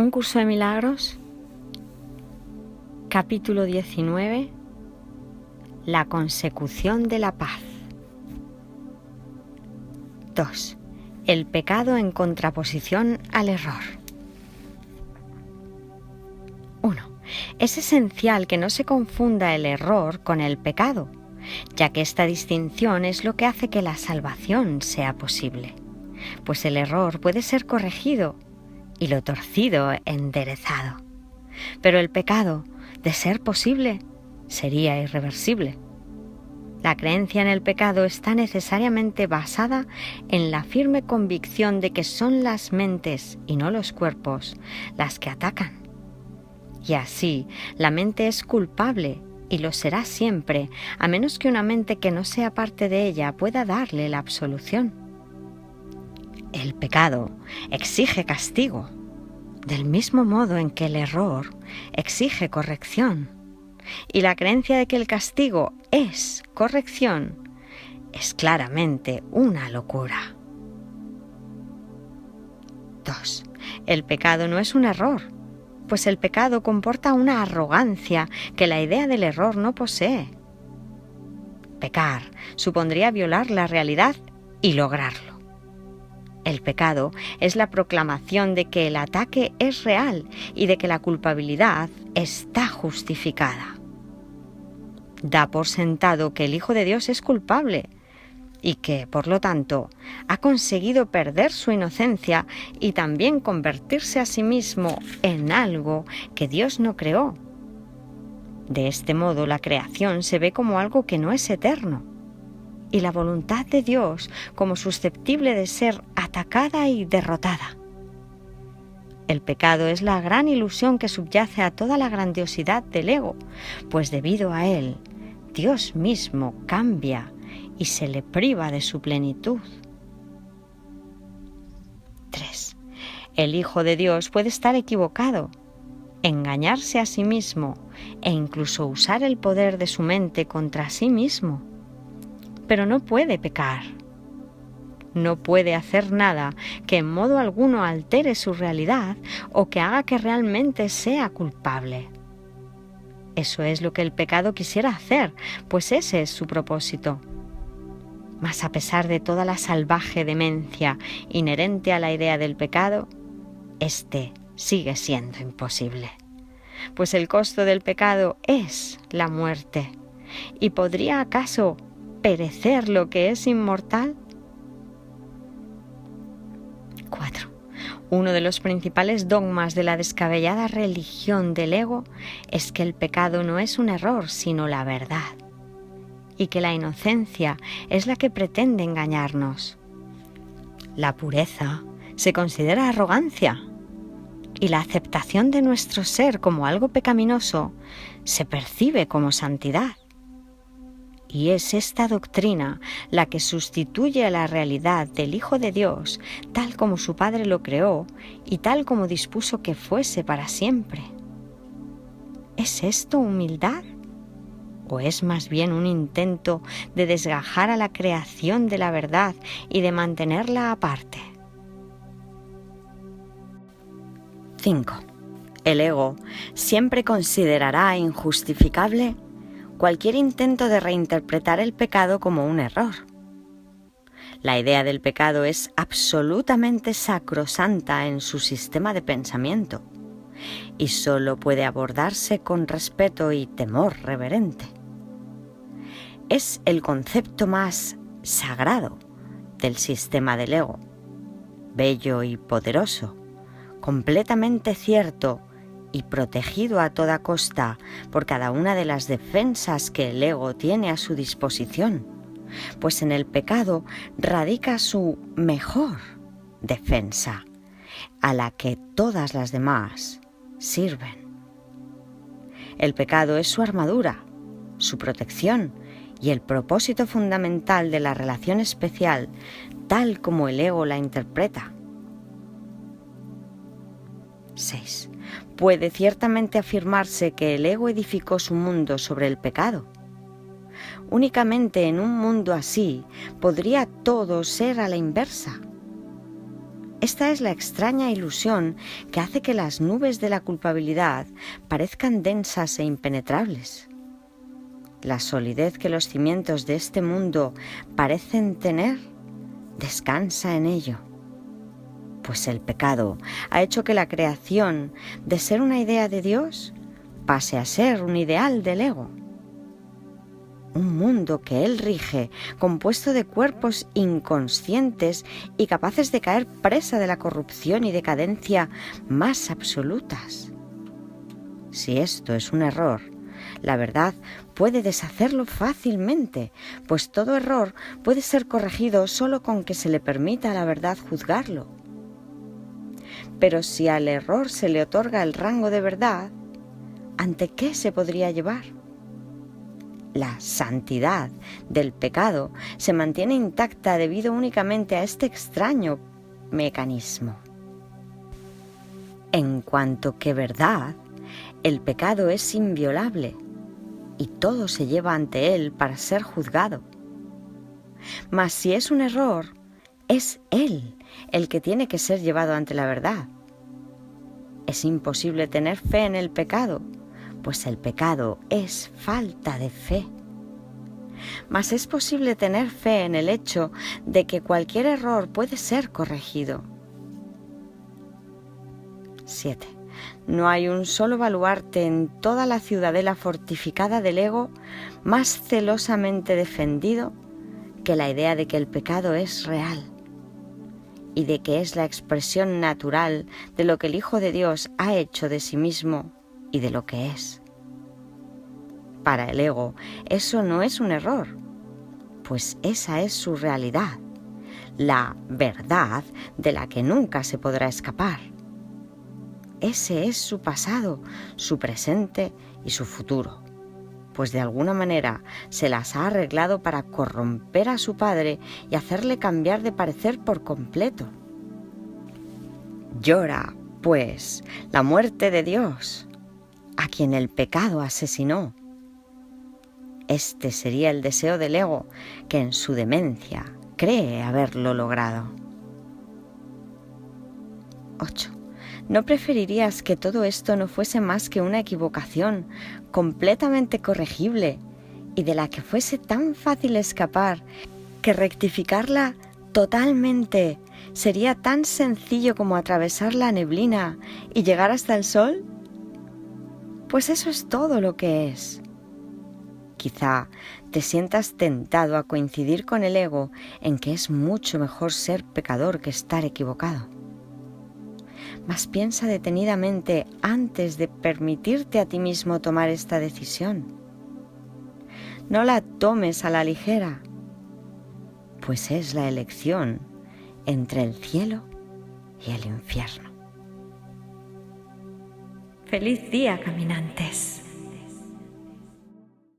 Un curso de milagros, capítulo 19, la consecución de la paz. 2. El pecado en contraposición al error. 1. Es esencial que no se confunda el error con el pecado, ya que esta distinción es lo que hace que la salvación sea posible, pues el error puede ser corregido y lo torcido enderezado, pero el pecado, de ser posible, sería irreversible. La creencia en el pecado está necesariamente basada en la firme convicción de que son las mentes y no los cuerpos las que atacan. Y así, la mente es culpable y lo será siempre, a menos que una mente que no sea parte de ella pueda darle la absolución. El pecado exige castigo, del mismo modo en que el error exige corrección. Y la creencia de que el castigo es corrección es claramente una locura. 2. El pecado no es un error, pues el pecado comporta una arrogancia que la idea del error no posee. Pecar supondría violar la realidad y lograrlo. El pecado es la proclamación de que el ataque es real y de que la culpabilidad está justificada. Da por sentado que el Hijo de Dios es culpable y que, por lo tanto, ha conseguido perder su inocencia y también convertirse a sí mismo en algo que Dios no creó. De este modo, la creación se ve como algo que no es eterno, y la voluntad de Dios como susceptible de ser atacada y derrotada. El pecado es la gran ilusión que subyace a toda la grandiosidad del ego, pues debido a él, Dios mismo cambia y se le priva de su plenitud. 3. El Hijo de Dios puede estar equivocado, engañarse a sí mismo e incluso usar el poder de su mente contra sí mismo, pero no puede pecar. No puede hacer nada que en modo alguno altere su realidad o que haga que realmente sea culpable. Eso es lo que el pecado quisiera hacer, pues ese es su propósito. Mas a pesar de toda la salvaje demencia inherente a la idea del pecado, este sigue siendo imposible. Pues el costo del pecado es la muerte. ¿Y podría acaso perecer lo que es inmortal? 4. Uno de los principales dogmas de la descabellada religión del ego es que el pecado no es un error, sino la verdad, y que la inocencia es la que pretende engañarnos. La pureza se considera arrogancia, y la aceptación de nuestro ser como algo pecaminoso se percibe como santidad. Y es esta doctrina la que sustituye a la realidad del Hijo de Dios tal como su Padre lo creó y tal como dispuso que fuese para siempre. ¿Es esto humildad? ¿O es más bien un intento de desgajar a la creación de la verdad y de mantenerla aparte? 5. El ego siempre considerará injustificable cualquier intento de reinterpretar el pecado como un error. La idea del pecado es absolutamente sacrosanta en su sistema de pensamiento y solo puede abordarse con respeto y temor reverente. Es el concepto más sagrado del sistema del ego, bello y poderoso, completamente cierto y protegido a toda costa por cada una de las defensas que el ego tiene a su disposición, pues en el pecado radica su mejor defensa, a la que todas las demás sirven. El pecado es su armadura, su protección y el propósito fundamental de la relación especial, tal como el ego la interpreta. 6. Puede ciertamente afirmarse que el ego edificó su mundo sobre el pecado. Únicamente en un mundo así podría todo ser a la inversa. Esta es la extraña ilusión que hace que las nubes de la culpabilidad parezcan densas e impenetrables. La solidez que los cimientos de este mundo parecen tener descansa en ello, pues el pecado ha hecho que la creación, de ser una idea de Dios, pase a ser un ideal del ego. Un mundo que Él rige, compuesto de cuerpos inconscientes y capaces de caer presa de la corrupción y decadencia más absolutas. Si esto es un error, la verdad puede deshacerlo fácilmente, pues todo error puede ser corregido solo con que se le permita a la verdad juzgarlo. Pero si al error se le otorga el rango de verdad, ¿ante qué se podría llevar? La santidad del pecado se mantiene intacta debido únicamente a este extraño mecanismo. En cuanto que verdad, el pecado es inviolable y todo se lleva ante él para ser juzgado. Mas si es un error, es él el que tiene que ser llevado ante la verdad. Es imposible tener fe en el pecado, pues el pecado es falta de fe. Mas es posible tener fe en el hecho de que cualquier error puede ser corregido. 7. No hay un solo baluarte en toda la ciudadela fortificada del ego más celosamente defendido que la idea de que el pecado es real y de que es la expresión natural de lo que el Hijo de Dios ha hecho de sí mismo y de lo que es. Para el ego, eso no es un error, pues esa es su realidad, la verdad de la que nunca se podrá escapar. Ese es su pasado, su presente y su futuro, pues de alguna manera se las ha arreglado para corromper a su padre y hacerle cambiar de parecer por completo. Llora, pues, la muerte de Dios, a quien el pecado asesinó. Este sería el deseo del ego, que en su demencia cree haberlo logrado. 8. ¿No preferirías que todo esto no fuese más que una equivocación completamente corregible y de la que fuese tan fácil escapar que rectificarla totalmente sería tan sencillo como atravesar la neblina y llegar hasta el sol? Pues eso es todo lo que es. Quizá te sientas tentado a coincidir con el ego en que es mucho mejor ser pecador que estar equivocado. Mas piensa detenidamente antes de permitirte a ti mismo tomar esta decisión. No la tomes a la ligera, pues es la elección entre el cielo y el infierno. ¡Feliz día, caminantes!